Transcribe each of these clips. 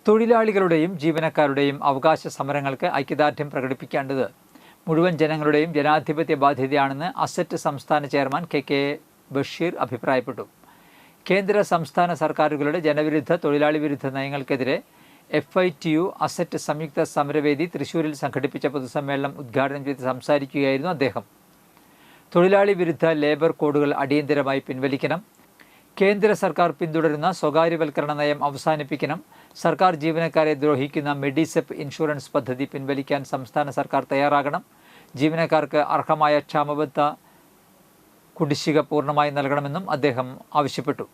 തൊഴിലാളികളുടെയും ജീവനക്കാരുടെയും അവകാശ സമരങ്ങൾക്ക് ഐക്യദാർഢ്യം പ്രകടിപ്പിക്കേണ്ടത് മുഴുവൻ ജനങ്ങളുടെയും ജനാധിപത്യ ബാധ്യതയാണെന്ന് അസറ്റ് സംസ്ഥാന ചെയർമാൻ കെ ബഷീർ അഭിപ്രായപ്പെട്ടു. കേന്ദ്ര സംസ്ഥാന സർക്കാരുകളുടെ ജനവിരുദ്ധ തൊഴിലാളി വിരുദ്ധ നയങ്ങൾക്കെതിരെ FITU അസറ്റ് സംയുക്ത സമരവേദി തൃശൂരിൽ സംഘടിപ്പിച്ച പൊതുസമ്മേളനം ഉദ്ഘാടനം ചെയ്ത് സംസാരിക്കുകയായിരുന്നു അദ്ദേഹം. തൊഴിലാളി വിരുദ്ധ ലേബർ കോഡുകൾ അടിയന്തരമായി പിൻവലിക്കണം. കേന്ദ്ര സർക്കാർ പിന്തുടരുന്ന സ്വകാര്യവൽക്കരണ നയം അവസാനിപ്പിക്കണം. സർക്കാർ ജീവനക്കാരെ ദ്രോഹിക്കുന്ന മെഡിസെപ്പ് ഇൻഷുറൻസ് പദ്ധതി പിൻവലിക്കാൻ സംസ്ഥാന സർക്കാർ തയ്യാറാകണം. ജീവനക്കാർക്ക് അർഹമായ ക്ഷാമബത്ത കുടിശ്ശിക പൂർണ്ണമായി നൽകണമെന്നും അദ്ദേഹം ആവശ്യപ്പെട്ടു.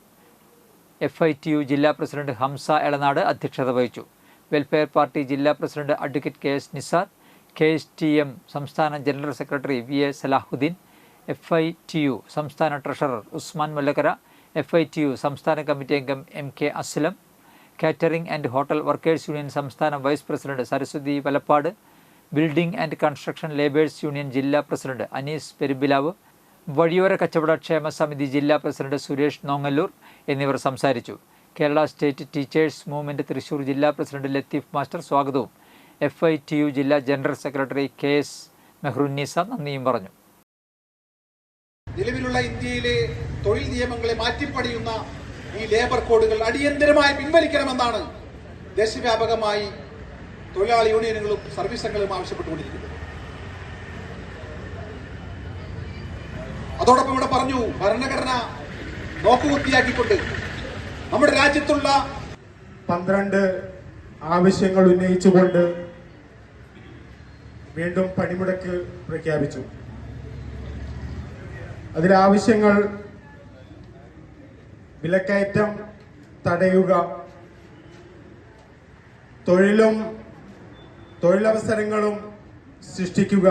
FITU ജില്ലാ പ്രസിഡന്റ് ഹംസ എളനാട് അധ്യക്ഷത വഹിച്ചു. വെൽഫെയർ പാർട്ടി ജില്ലാ president advocate KS Nisar, KSTM സംസ്ഥാന general secretary VA Salahuddin, FITU സംസ്ഥാന ട്രഷറർ ഉസ്മാൻ മുല്ലക്കര, FITU സംസ്ഥാന കമ്മിറ്റി അംഗം MK Aslam, catering and hotel workers union സംസ്ഥാന vice president Saraswathi Valappad, building and construction labours union ജില്ലാ പ്രസിഡന്റ് അനീസ് പെരുമ്പിലാവ്, വഴിയോര കച്ചവട ക്ഷേമ സമിതി ജില്ലാ പ്രസിഡന്റ് സുരേഷ് നോങ്ങല്ലൂർ എന്നിവർ സംസാരിച്ചു. Kerala state teachers movement Thrissur ജില്ലാ പ്രസിഡന്റ് ലത്തീഫ് മാസ്റ്റർ സ്വാഗതവും FITU ജില്ലാ ജനറൽ സെക്രട്ടറി KS മെഹ്റുന്നീസ നന്ദിയും പറഞ്ഞു. നിലവിലുള്ള ഇന്ത്യയിലെ തൊഴിൽ നിയമങ്ങളെ മാറ്റിപ്പണിയുന്ന ഈ ലേബർ കോഡുകൾ അടിയന്തരമായി പിൻവലിക്കണമെന്നാണ് ദേശവ്യാപകമായി തൊഴിലാളി യൂണിയനുകളും സർവീസ് സംഘങ്ങളും ആവശ്യപ്പെട്ടുകൊണ്ടിരിക്കുന്നത്. അതോടൊപ്പം ഇവിടെ പറഞ്ഞു, ഭരണഘടന നോക്കുകുത്തിയാക്കിക്കൊണ്ട് നമ്മുടെ രാജ്യത്തുള്ള 12 ആവശ്യങ്ങൾ ഉന്നയിച്ചുകൊണ്ട് വീണ്ടും പണിമുടക്ക് പ്രഖ്യാപിച്ചു. അതിലെ ആവശ്യങ്ങൾ വിലക്കയറ്റം തടയുക, തൊഴിലും തൊഴിലവസരങ്ങളും സൃഷ്ടിക്കുക,